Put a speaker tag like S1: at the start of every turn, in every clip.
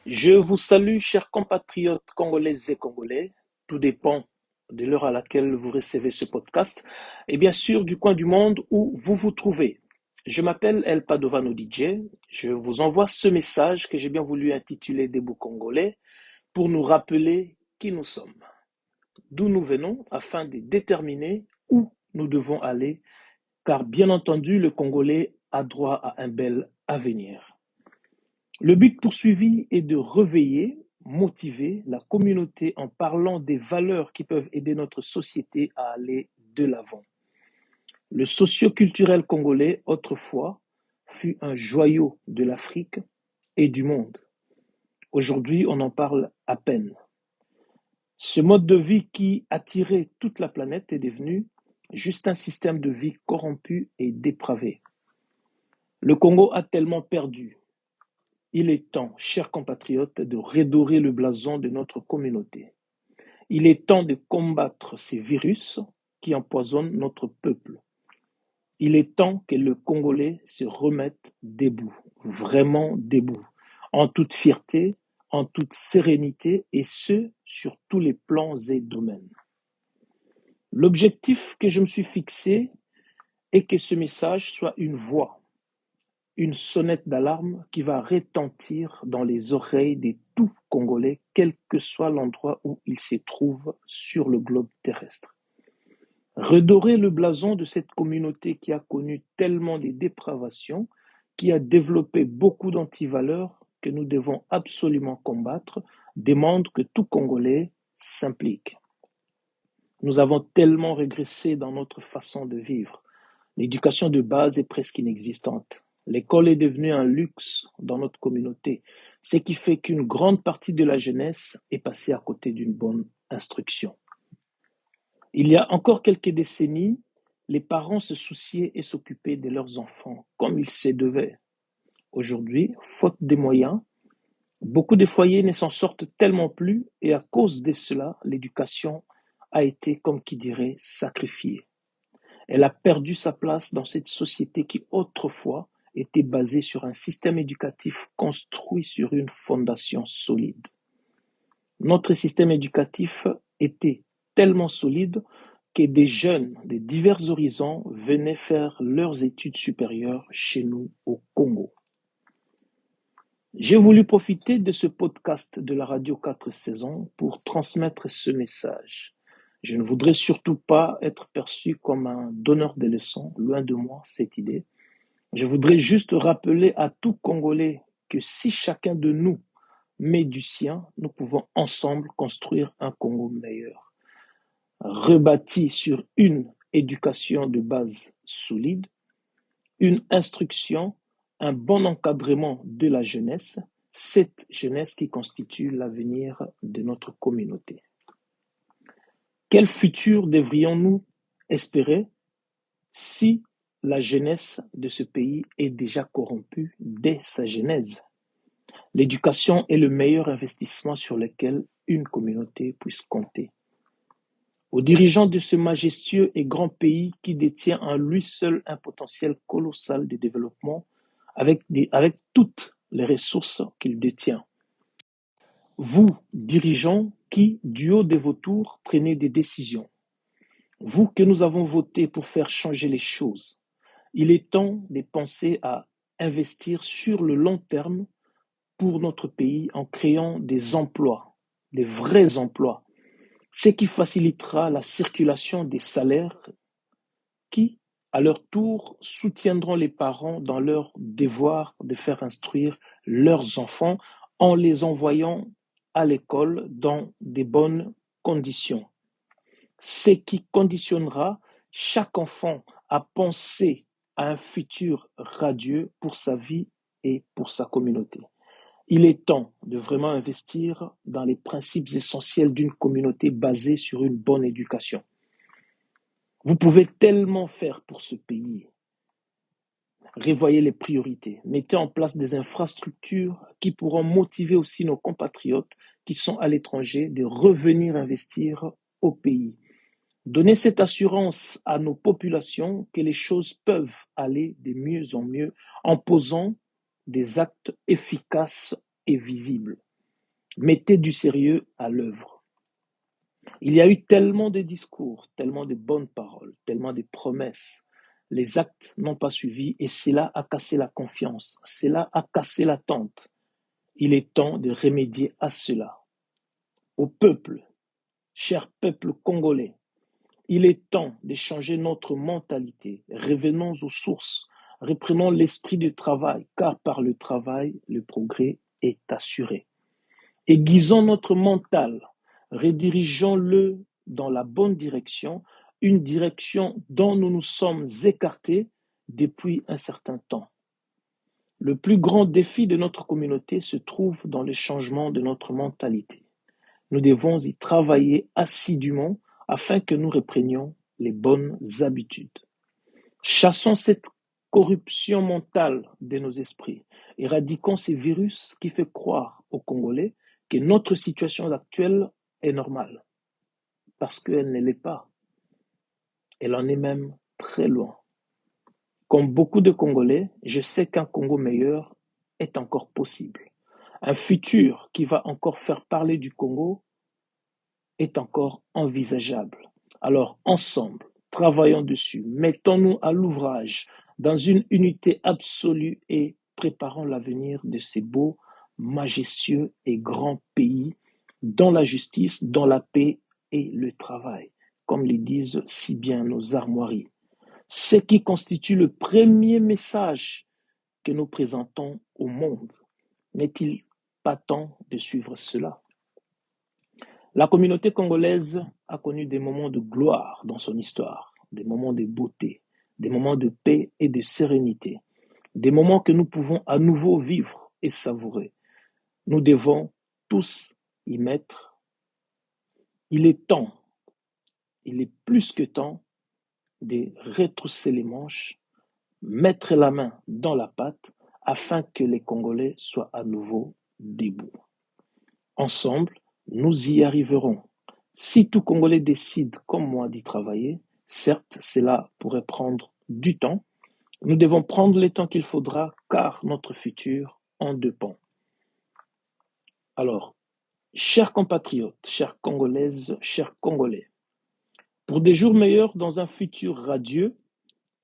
S1: Je vous salue, chers compatriotes congolaises et congolais. Tout dépend de l'heure à laquelle vous recevez ce podcast et bien sûr du coin du monde où vous vous trouvez. Je m'appelle El Padovano DJ. Je vous envoie ce message que j'ai bien voulu intituler Debout Congolais pour nous rappeler qui nous sommes, d'où nous venons afin de déterminer où nous devons aller, car bien entendu, le Congolais a droit à un bel avenir. Le but poursuivi est de réveiller, motiver la communauté en parlant des valeurs qui peuvent aider notre société à aller de l'avant. Le socio-culturel congolais, autrefois, fut un joyau de l'Afrique et du monde. Aujourd'hui, on en parle à peine. Ce mode de vie qui attirait toute la planète est devenu juste un système de vie corrompu et dépravé. Le Congo a tellement perdu. Il est temps, chers compatriotes, de redorer le blason de notre communauté. Il est temps de combattre ces virus qui empoisonnent notre peuple. Il est temps que le Congolais se remette debout, vraiment debout, en toute fierté, en toute sérénité, et ce, sur tous les plans et domaines. L'objectif que je me suis fixé est que ce message soit une voix, une sonnette d'alarme qui va retentir dans les oreilles de tout Congolais, quel que soit l'endroit où il se trouve sur le globe terrestre. Redorer le blason de cette communauté qui a connu tellement de dépravations, qui a développé beaucoup d'antivaleurs que nous devons absolument combattre, demande que tout Congolais s'implique. Nous avons tellement régressé dans notre façon de vivre. L'éducation de base est presque inexistante. L'école est devenue un luxe dans notre communauté, ce qui fait qu'une grande partie de la jeunesse est passée à côté d'une bonne instruction. Il y a encore quelques décennies, les parents se souciaient et s'occupaient de leurs enfants comme il se devait. Aujourd'hui, faute des moyens, beaucoup de foyers ne s'en sortent tellement plus et à cause de cela, l'éducation a été, comme qui dirait, sacrifiée. Elle a perdu sa place dans cette société qui autrefois était basée sur un système éducatif construit sur une fondation solide. Notre système éducatif était tellement solide que des jeunes de divers horizons venaient faire leurs études supérieures chez nous au Congo. J'ai voulu profiter de ce podcast de la radio 4 saisons pour transmettre ce message. Je ne voudrais surtout pas être perçu comme un donneur de leçons, loin de moi cette idée. Je voudrais juste rappeler à tout Congolais que si chacun de nous met du sien, nous pouvons ensemble construire un Congo meilleur, rebâti sur une éducation de base solide, une instruction, un bon encadrement de la jeunesse, cette jeunesse qui constitue l'avenir de notre communauté. Quel futur devrions-nous espérer si la jeunesse de ce pays est déjà corrompue dès sa genèse? L'éducation est le meilleur investissement sur lequel une communauté puisse compter. Aux dirigeants de ce majestueux et grand pays qui détient en lui seul un potentiel colossal de développement avec toutes les ressources qu'il détient. Vous, dirigeants qui, du haut de vos tours, prenez des décisions. Vous que nous avons voté pour faire changer les choses. Il est temps de penser à investir sur le long terme pour notre pays en créant des emplois, des vrais emplois, ce qui facilitera la circulation des salaires qui, à leur tour, soutiendront les parents dans leur devoir de faire instruire leurs enfants en les envoyant à l'école dans de bonnes conditions. Ce qui conditionnera chaque enfant à penser à un futur radieux pour sa vie et pour sa communauté. Il est temps de vraiment investir dans les principes essentiels d'une communauté basée sur une bonne éducation. Vous pouvez tellement faire pour ce pays. Revoyez les priorités. Mettez en place des infrastructures qui pourront motiver aussi nos compatriotes qui sont à l'étranger de revenir investir au pays. Donnez cette assurance à nos populations que les choses peuvent aller de mieux en mieux en posant des actes efficaces et visibles. Mettez du sérieux à l'œuvre. Il y a eu tellement de discours, tellement de bonnes paroles, tellement de promesses. Les actes n'ont pas suivi et cela a cassé la confiance, cela a cassé l'attente. Il est temps de remédier à cela. Au peuple, cher peuple congolais, il est temps de changer notre mentalité. Revenons aux sources, reprenons l'esprit du travail, car par le travail, le progrès est assuré. Aiguisons notre mental, redirigeons-le dans la bonne direction, une direction dont nous nous sommes écartés depuis un certain temps. Le plus grand défi de notre communauté se trouve dans le changement de notre mentalité. Nous devons y travailler assidûment afin que nous reprenions les bonnes habitudes. Chassons cette corruption mentale de nos esprits. Éradiquons ces virus qui fait croire aux Congolais que notre situation actuelle est normale, parce qu'elle ne l'est pas. Elle en est même très loin. Comme beaucoup de Congolais, je sais qu'un Congo meilleur est encore possible. Un futur qui va encore faire parler du Congo est encore envisageable. Alors, ensemble, travaillons dessus, mettons-nous à l'ouvrage dans une unité absolue et préparons l'avenir de ces beaux, majestueux et grands pays dans la justice, dans la paix et le travail, comme le disent si bien nos armoiries. Ce qui constitue le premier message que nous présentons au monde. N'est-il pas temps de suivre cela? La communauté congolaise a connu des moments de gloire dans son histoire, des moments de beauté, des moments de paix et de sérénité, des moments que nous pouvons à nouveau vivre et savourer. Nous devons tous y mettre. Il est temps, il est plus que temps de retrousser les manches, mettre la main dans la pâte afin que les Congolais soient à nouveau debout. Ensemble, nous y arriverons. Si tout Congolais décide, comme moi, d'y travailler, certes, cela pourrait prendre du temps. Nous devons prendre le temps qu'il faudra, car notre futur en dépend. Alors, chers compatriotes, chères Congolaises, chers Congolais, pour des jours meilleurs dans un futur radieux,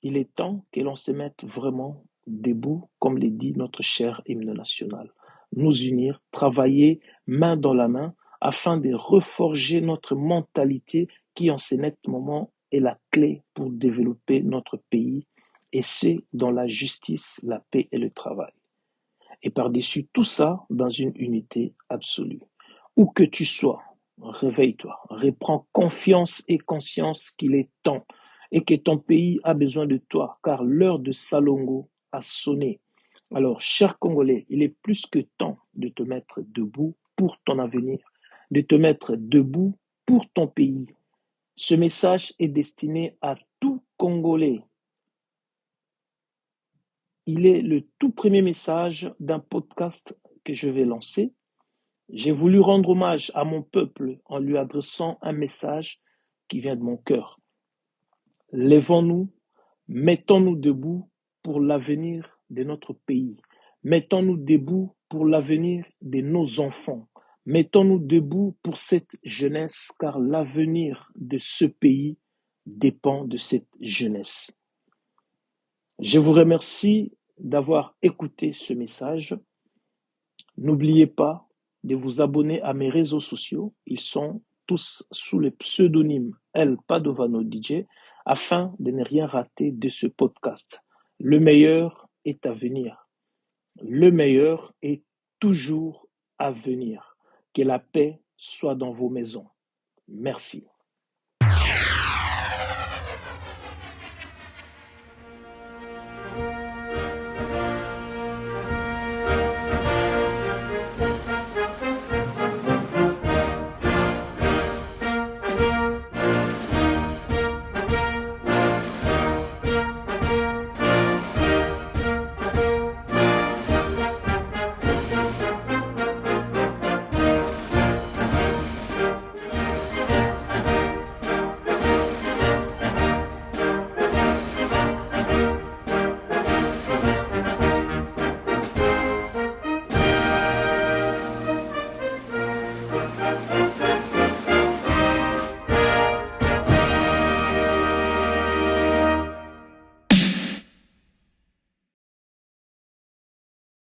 S1: il est temps que l'on se mette vraiment debout, comme le dit notre cher hymne national. Nous unir, travailler main dans la main, afin de reforger notre mentalité qui, en ce net moment, est la clé pour développer notre pays, et c'est dans la justice, la paix et le travail. Et par-dessus tout ça, dans une unité absolue. Où que tu sois, réveille-toi, reprends confiance et conscience qu'il est temps et que ton pays a besoin de toi, car l'heure de Salongo a sonné. Alors, cher Congolais, il est plus que temps de te mettre debout pour ton avenir, de te mettre debout pour ton pays. Ce message est destiné à tout Congolais. Il est le tout premier message d'un podcast que je vais lancer. J'ai voulu rendre hommage à mon peuple en lui adressant un message qui vient de mon cœur. Lèvons-nous, mettons-nous debout pour l'avenir de notre pays. Mettons-nous debout pour l'avenir de nos enfants. Mettons-nous debout pour cette jeunesse, car l'avenir de ce pays dépend de cette jeunesse. Je vous remercie d'avoir écouté ce message. N'oubliez pas de vous abonner à mes réseaux sociaux. Ils sont tous sous le pseudonyme El Padovano DJ afin de ne rien rater de ce podcast. Le meilleur est à venir. Le meilleur est toujours à venir. Que la paix soit dans vos maisons. Merci.